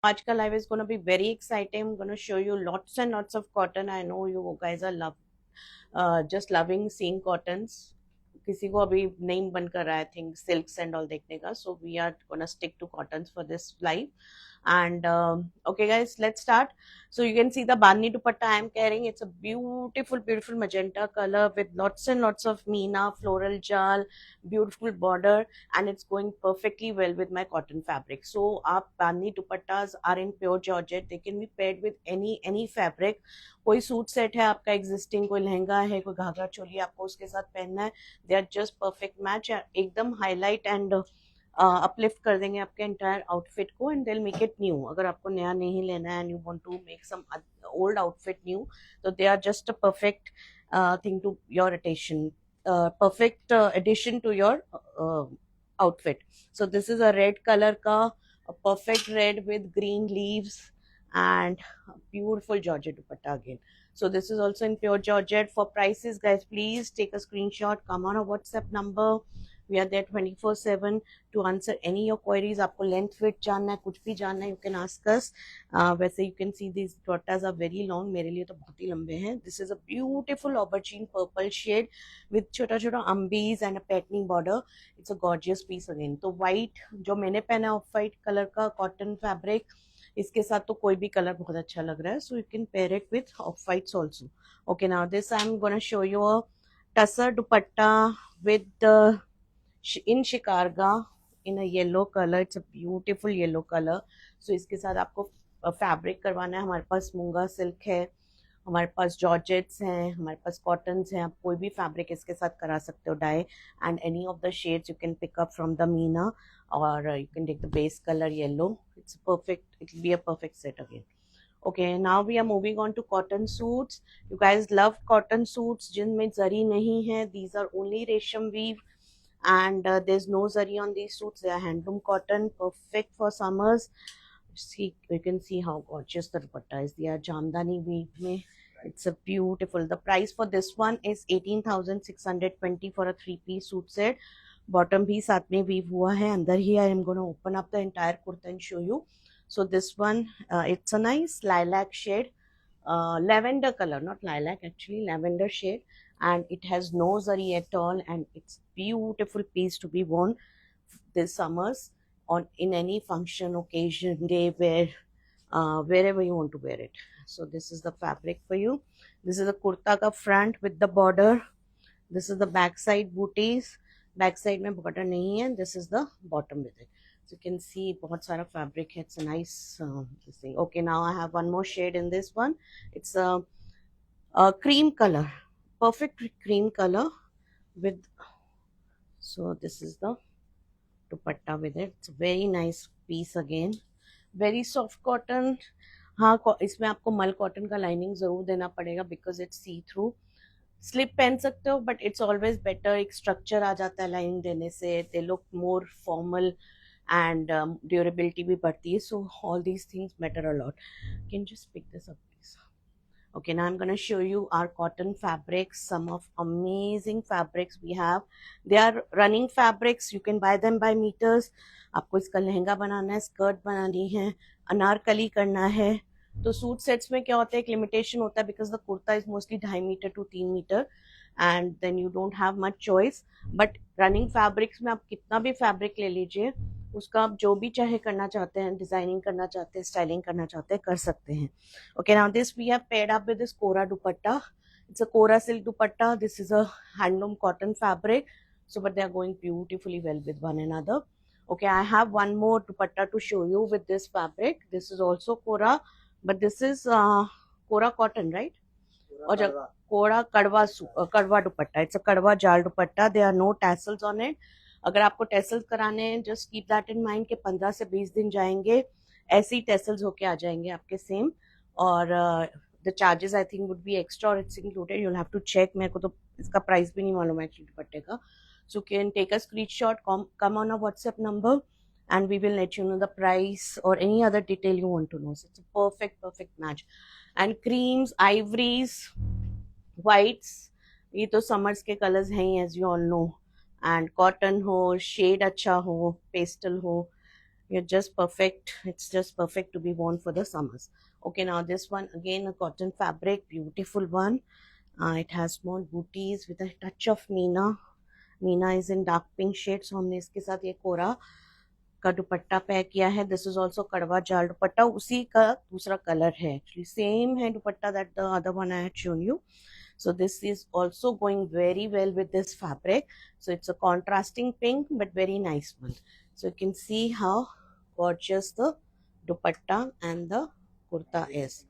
आज का live is gonna be very exciting. I'm gonna show you lots and lots of cotton. I know you guys are just loving seeing cottons. किसी को अभी नहीं बन कर रहा है, I think silks and all देखने का. So we are gonna stick to cottons for this live. And okay guys, let's start. So you can see the bani dupatta I am carrying. It's a beautiful magenta color with lots and lots of meena floral jal, beautiful border, and it's going perfectly well with my cotton fabric. So our bani dupattas are in pure georgette. They can be paired with any fabric. कोई suit set है आपका existing, कोई लहंगा है, कोई घाघरा चोली आपको उसके साथ पहनना है, they are just perfect match. एकदम हाईलाइट एंड अपलिफ्ट कर देंगे आपके एंटायर आउटफिट को and they make it new. अगर आपको नया नहीं लेना है and you want to make some old outfit new, तो they are just a perfect thing to your attention, perfect addition to your outfit. So this is a red color ka, a perfect red with green leaves and beautiful georgette dupatta again. So this is also in pure georgette. For prices guys, please take a screenshot, come on a WhatsApp number. We are there 24/7 to answer any your queries. आपको length fit जानना है, कुछ भी जानना है, you can ask us. वैसे you can see these dupattas are very long, मेरे लिए तो बहुत ही लंबे हैं. This is a beautiful aubergine purple shade with छोटा छोटा अम्बीज and a patterning border. It's a gorgeous piece again. तो व्हाइट जो मैंने पहना है, ऑफ व्हाइट कलर का कॉटन फैब्रिक, इसके साथ तो कोई भी कलर बहुत अच्छा लग रहा है. So you can pair it width of whites also. Okay, now this I am gonna show you a tussar dupatta with in shikarga in a yellow color. It's a beautiful yellow color. So इसके साथ आपको fabric करवाना है. हमारे पास मूंगा silk है, हमारे पास georgettes हैं, हमारे पास कॉटन्स हैं. आप कोई भी फैब्रिक इसके साथ करा सकते हो dye, and any of the shades you can pick up from the meena, और you can take the base colour yellow. It's perfect, it will be a perfect set again. Okay, now we are moving on to cotton suits. You guys love cotton suits जिनमें जरी नहीं है. These are only resham weave and there's no zari on these suits. They are handloom cotton, perfect for summers. See, you can see how gorgeous the dupatta is. They are jamdani weave mein. It's a beautiful. The price for this one is 18,620 for a 3-piece suit set. Bottom भी साथ में weave हुआ है. अंदर ही I am going to open up the entire kurta and show you. So this one, it's a nice lilac shade, lavender color, not lilac, actually lavender shade, and it has no zari at all, and it's beautiful piece to be worn this summers on in any function, occasion, day wear, wherever you want to wear it. So this is the fabric for you. This is the kurta ka front with the border. This is the back side booties. Back side में border नहीं है. This is the bottom with it. So you can see बहुत सारा fabric है. It's a nice this thing. Okay, now I have one more shade in this one. It's a cream color, perfect cream color with. So this is the dupatta with it. It's a very nice piece again. Very soft cotton. हाँ, इसमें आपको मल cotton का lining जरूर देना पड़ेगा because it's see through. Slip पहन सकते हो बट इट्स ऑलवेज बेटर. एक स्ट्रक्चर आ जाता है लाइनिंग देने से. They look more formal and durability भी बढ़ती है. So all these things matter a lot. Can you just pick this up please? Okay, now I'm going to show you our cotton fabrics. Some of amazing fabrics we have. They are running fabrics. You can buy them by meters. आपको इसका लहंगा बनाना है, skirt बनानी है, अनारकली करना है, तो suit sets में क्या होता है, एक लिमिटेशन होता है because the kurta is mostly 2.5 metre to 3 metre and then you don't have much choice. But running fabrics में आप कितना भी फैब्रिक ले लीजिए, उसका आप जो भी चाहे करना चाहते हैं, डिजाइनिंग करना चाहते हैं, स्टाइलिंग करना चाहते हैं, कर सकते हैं. Okay, now this we have paired up with this kora dupatta. It's a Kora silk dupatta. This is a handloom cotton fabric. So, but they are going beautifully well with one another. Okay, I have one more dupatta to show you with this fabric. This is also Kora, but this is Kora cotton, right? Or Kora kadwa dupatta. It's a kadwa jal dupatta. There are no tassels on it. अगर आपको tassels कराने हैं, just keep that in mind कि 15 से 20 दिन जाएंगे, ऐसे ही tassels होके आ जाएंगे आपके सेम. और the charges I think would be extra और it's included. You will have to check. मेरे को तो इसका प्राइस भी नहीं मालूम है एक्चुअली दुपट्टे का. So can take a screenshot, come on a WhatsApp number and we will let you know the price or any other detail you want to know. So it's a perfect match. And creams, ivories, whites, ये तो summers के colors हैं as you all know. And cotton हो, shade अच्छा हो, pastel हो, You're just perfect. It's just perfect to be worn for the summers. Okay, now this one again, a cotton fabric, beautiful one. It has small booties with a touch of Meena. Meena is in dark pink shade, so हमने इसके साथ ये कोरा का दुपट्टा pack किया है. This is also कड़वा जाल दुपट्टा, उसी का दूसरा कलर है. एक्चुअली सेम है दुपट्टा that the other one I had shown you. So this is also going very well with this fabric. So it's a contrasting pink but very nice one. So you can see how gorgeous the dupatta and the kurta is.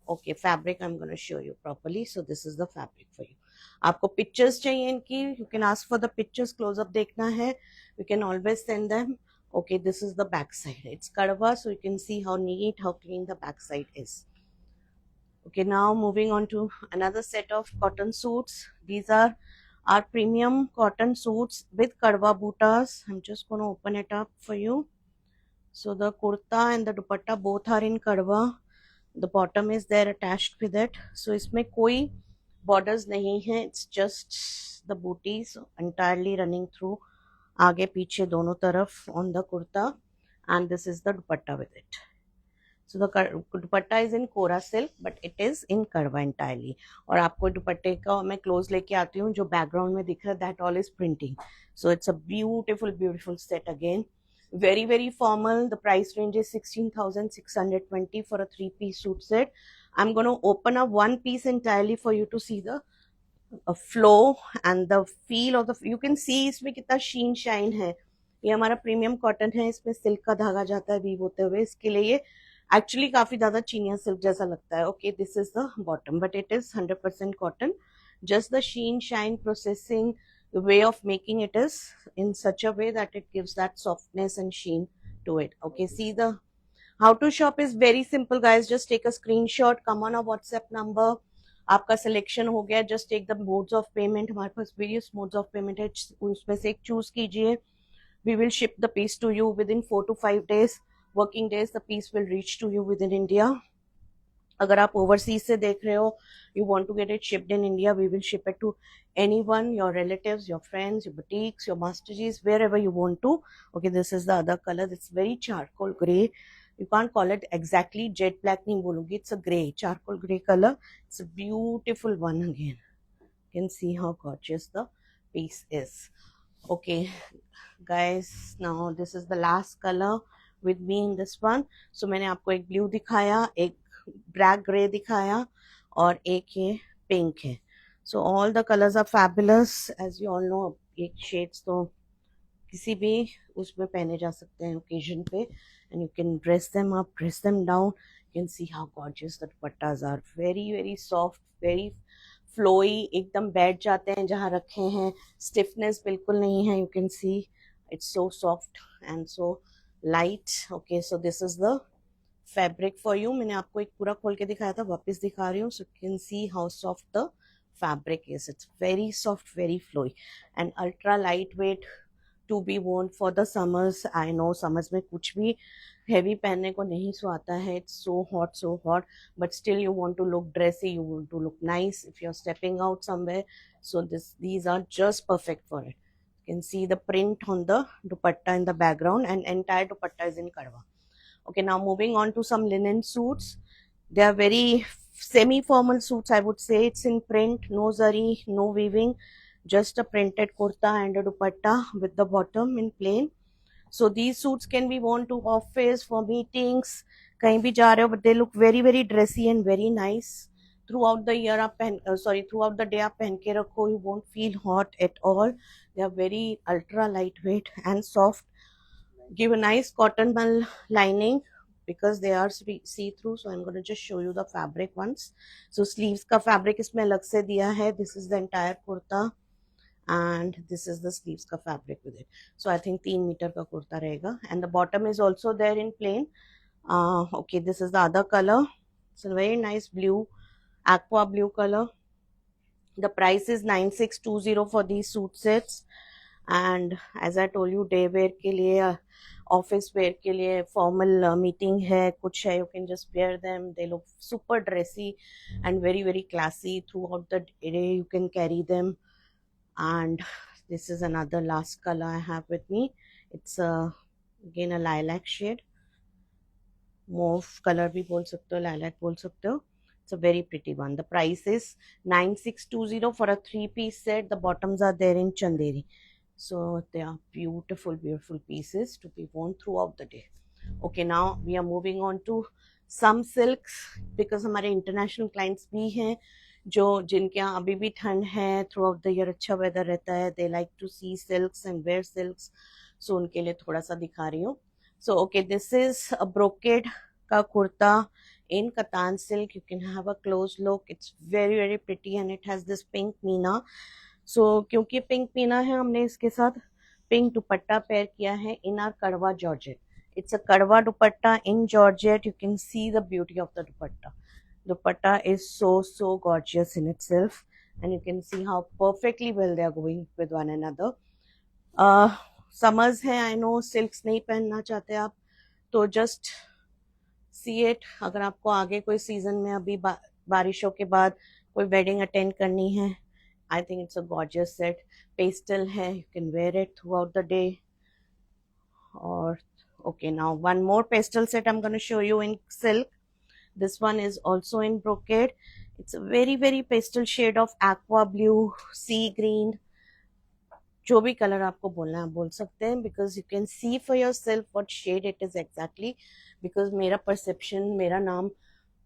Okay, fabric I'm going to show you properly. So this is the fabric for you. आपको pictures चाहिए इनकी, you can ask for the pictures. Close up देखना है, you can always send them. Okay, this is the back side. It's kadwa, so you can see how neat, how clean the back side is. Okay, now moving on to another set of cotton suits. These are our premium cotton suits with kadwa bootas. I'm just going to open it up for you. So the kurta and the dupatta both are in kadwa. The bottom is there attached with it. So इसमें कोई borders नहीं है. It's just the booties entirely running through आगे पीछे दोनों तरफ on the kurta, and this is the dupatta with it. So the dupatta is in Quora silk but it is in करवा entirely. और आपको दुपट्टे का मैं क्लोज लेके आती हूँ, जो बैकग्राउंड में दिख रहा है that all is printing. So it's a beautiful set again. Very formal. The price range is 16,620 for a 3-piece suit set. I'm going to open up one piece entirely for you to see the flow and the feel of the. You can see इसमें कितना sheen shine है. ये हमारा premium cotton है, इसमें silk का धागा जाता है वीव होते हुए. इसके लिए ये एक्चुअली काफी ज्यादा चिनिया सिल्क जैसा लगता है. Okay, this is the bottom but it is 100% cotton. Just the sheen shine processing, the way of making it is in such a way that it gives that softness and sheen to it. Okay, see the how to shop is very simple guys. Just take a screenshot, come on our WhatsApp number. आपका selection हो गया, just take the modes of payment. हमारे पास various modes of payment है, उसमें से एक choose कीजिए. We will ship the piece to you within 4 to 5 days. Working days, the piece will reach to you within India. अगर आप overseas से देख रहे हो, you want to get it shipped in India, we will ship it to anyone, your relatives, your friends, your boutiques, your masterpiece, wherever you want to. Okay, this is the other color. It's very charcoal gray. You can't call it exactly jet black नहीं बोलूंगी. It's a gray, charcoal gray color. It's a beautiful one again. You can see how gorgeous the piece is. Okay guys, now this is the last color with me in this one. So मैंने आपको एक blue दिखाया, एक black grey दिखाया और एक ये pink है. So all the colors are fabulous as you all know. एक shades तो किसी भी उसमें पहने जा सकते हैं occasion पे, and you can dress them up, dress them down. You can see how gorgeous the dupattas are. Very soft, very flowy, एकदम बैठ जाते हैं जहाँ रखे हैं. Stiffness बिल्कुल नहीं है. You can see it's so soft and so light. Okay, so this is the fabric for you. मैंने आपको एक पूरा खोल के दिखाया था, वापस दिखा रही हूँ. So you can see how soft the fabric is. It's very soft, very flowy and ultra lightweight to be worn for the summers. I know summers में कुछ भी heavy पहनने को नहीं सुहाता है. It's so hot, but still you want to look dressy, you want to look nice if you're stepping out somewhere. So these are just perfect for it. You can see the print on the dupatta in the background, and entire dupatta is in karwa. Okay, now moving on to some linen suits. They are very semi-formal suits, I would say. It's in print, no zari, no weaving, just a printed kurta and a dupatta with the bottom in plain. So these suits can be worn to office, for meetings, कहीं भी जा रहे हो, but they look very dressy and very nice. Throughout the year आप throughout the day आप पहन के रखो, you won't feel hot at all. They are very ultra lightweight and soft. Give a nice cotton lining because they are see-through. So I'm going to just show you the fabric once. So sleeves का fabric इसमें अलग से दिया है. This is the entire kurta and this is the sleeves का fabric with it. So I think 3 meter का kurta रहेगा, and the bottom is also there in plain. Okay, this is the other color. It's a very nice blue, aqua blue color. The price is 9620 for these suit sets, and as I told you, day wear के लिए, office wear के लिए, formal meeting है, कुछ है, you can just wear them. They look super dressy and very classy throughout the day. You can carry them. And this is another last color I have with me. It's a again a lilac shade, mauve color भी बोल सकते हो, lilac बोल सकते हो. It's a very pretty one. The price is 9620 for a 3-piece set. The bottoms are there in Chanderi. So they are beautiful, beautiful pieces to be worn throughout the day. Okay, now we are moving on to some silks because हमारे international clients भी हैं जो जिनके यहाँ अभी भी ठंड है, थ्रू आउट द ईयर अच्छा वेदर रहता है, they like to see silks and wear silks. So उनके लिए थोड़ा सा दिखा रही हूँ. So okay, this is a brocade का kurta in Katan silk. You can have a close look. It's very very pretty and it has this pink meena. So क्योंकि pink meena है, हमने इसके साथ pink दुपट्टा पेयर किया है in our kadwa georgette. It's a kadwa dupatta in georgette. You can see the beauty of the dupatta. Dupatta is so gorgeous in itself, and you can see how perfectly well they are going with one another. Summers है, I know silks नहीं पहनना चाहते आप, तो just see it. अगर आपको आगे कोई सीजन में अभी बारिशों के बाद कोई वेडिंग अटेंड करनी है, I think it's a gorgeous set. Pastel है, you can wear it throughout the day. Or okay, now one more pastel set I'm going to show you in silk. This one is also in brocade. It's a very very pastel shade of aqua blue, sea green. जो भी colour आपको बोलना है आप बोल सकते हैं, because you can see for yourself what shade it is exactly. because मेरा perception, मेरा नाम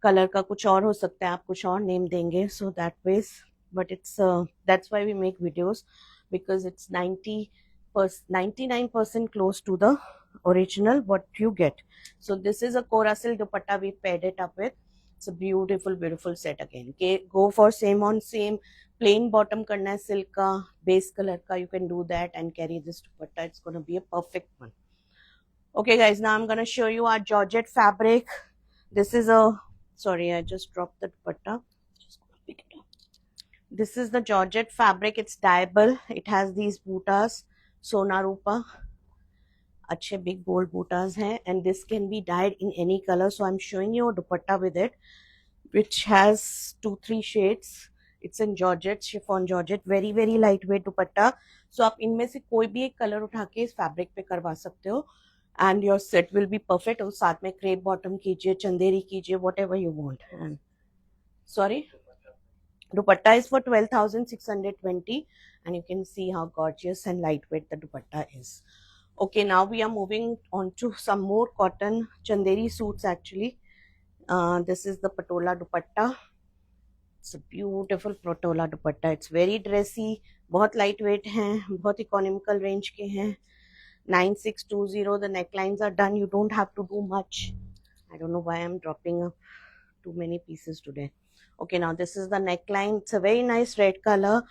कलर का कुछ और हो सकता है, आप कुछ और नेम देंगे, so that ways. But it's that's why we make videos, because it's 99% close to the original what you get. So this is a Corasil dupatta we paired it up with. It's a beautiful beautiful set again. Okay, go for same on same. Plain bottom करना है silk का, base colour का, you can do that and carry this dupatta. It's going to be a perfect one. Okay guys, now I'm going to show you our georgette fabric. This is a, sorry, I just dropped the dupatta. Just gonna pick it up. This is the georgette fabric. It's dyeable. It has these bootas, Sona Rupa. अच्छे big bold bootas हैं, and this can be dyed in any color. So I'm showing you a dupatta with it, which has 2-3 shades. It's in georgette, chiffon georgette, very very lightweight dupatta. So आप इनमें से कोई भी एक colour उठा के इस फैब्रिक पे करवा सकते हो, and your set will be perfect. और साथ में crepe bottom कीजिए, चंदेरी कीजिए, whatever you want. And sorry, dupatta is for 12,620, and you can see how gorgeous and lightweight the dupatta is. Okay, now we are moving on to some more cotton chanderi suits actually. This is the patola dupatta. It's a beautiful patola dupatta. It's very dressy, बहुत lightweight हैं, बहुत economical range के हैं. 9620. The necklines are done. You don't have to do much. I don't know why I'm dropping up too many pieces today. Okay, now this is the neckline. It's a very nice red color.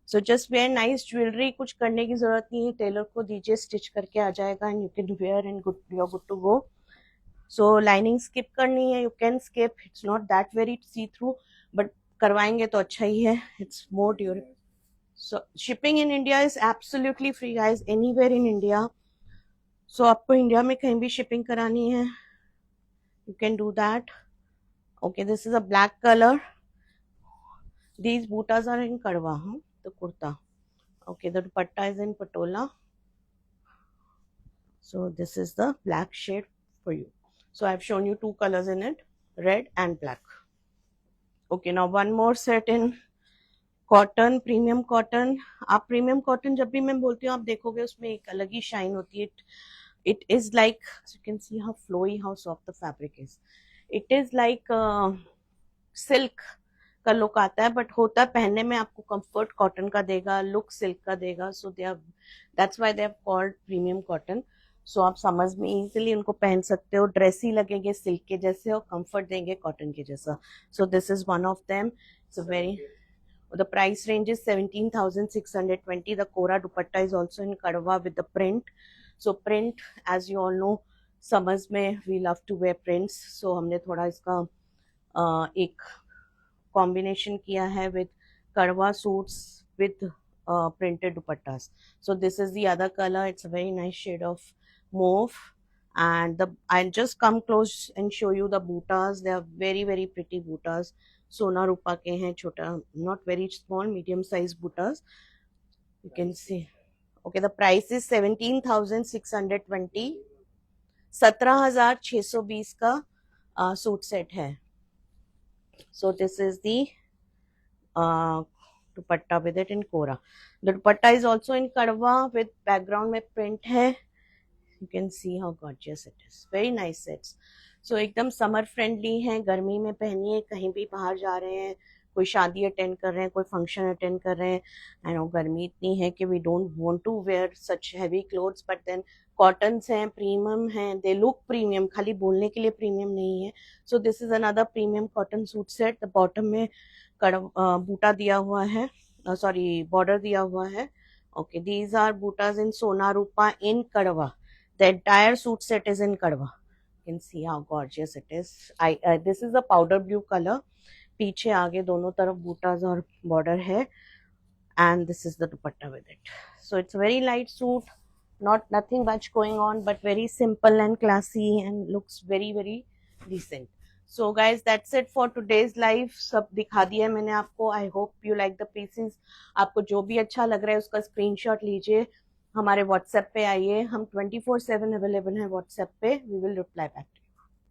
So just wear nice jewelry. कुछ करने की जरूरत नहीं है, Taylor को दीजिए, stitch करके आ जाएगा, and you can wear and good, you're good to go. So lining skip करनी है, you can skip. It's not that very see through, but करवाएंगे तो अच्छा ही है. It's more durable. So shipping in India is absolutely free guys, anywhere in India. So आपको India में कहीं भी शिपिंग करानी है, you can do that. Okay, this is a black color. These bootas are in kadwa, the kurta. Okay, the dupatta is in patola. So this is the black shade for you. So I've shown you 2 colors in it, red and black. Okay, now one more set in cotton, premium cotton. आप premium cotton जब भी मैं बोलती हूँ आप देखोगे उसमें एक अलग ही शाइन होती है. It is like, you can see how flowy, how soft the fabric is. It is like silk का लुक आता है, बट होता है पहनने में आपको कंफर्ट कॉटन का देगा, लुक सिल्क का देगा. So they are, that's why they have called premium cotton. So आप समझ में इजीली उनको पहन सकते हो, ड्रेसी लगेंगे सिल्क के जैसे और कंफर्ट देंगे कॉटन के जैसा. सो this is one of them. It's a very, the price range is 17,620. The Kora dupatta is also in kadwa with the print. So print, as you all know, summers में we love to wear prints. So हमने थोड़ा इसका एक combination किया है with kadwa suits with printed dupattas. So this is the other color. It's a very nice shade of mauve. And the, I'll just come close and show you the bootas. They are very very pretty bootas. सोना रूपा के हैं, छोटा, not very small, medium size bootas. You can see. Okay, the price is 17,620. 17,620 का suit set है. So this is the dupatta with it in kora. The dupatta is also in kadwa with background में print है. You can see how gorgeous it is. Very nice sets. So एकदम summer friendly है, गर्मी में पहनिए, कहीं भी बाहर जा रहे हैं, कोई शादी अटेंड कर रहे हैं, कोई फंक्शन अटेंड कर रहे हैं. आई नो गर्मी इतनी है कि we don't want to wear such heavy clothes, but then cottons हैं, प्रीमियम हैं, दे लुक प्रीमियम, खाली बोलने के लिए प्रीमियम नहीं है. So this is another premium cotton suit set. The bottom में बूटा दिया हुआ है, सॉरी बॉर्डर दिया हुआ है. Okay, these are buttas in Sona Rupa in Kadwa. The entire suit set is in Kadwa. You can see how gorgeous it is. This is a powder blue color. पीछे आगे दोनों तरफ बूटाज और border है. And this is the dupatta with it. So it's very light suit, not nothing much going on, but very simple and classy and looks very very decent. So guys, that's it for today's live. सब दिखा दिया मैंने आपको. I hope you like the pieces. आपको जो भी अच्छा लग रहा है उसका स्क्रीनशॉट लीजिए, हमारे व्हाट्सएप पे आइए. हम 24/7 अवेलेबल हैं व्हाट्सएप पे. We will reply back.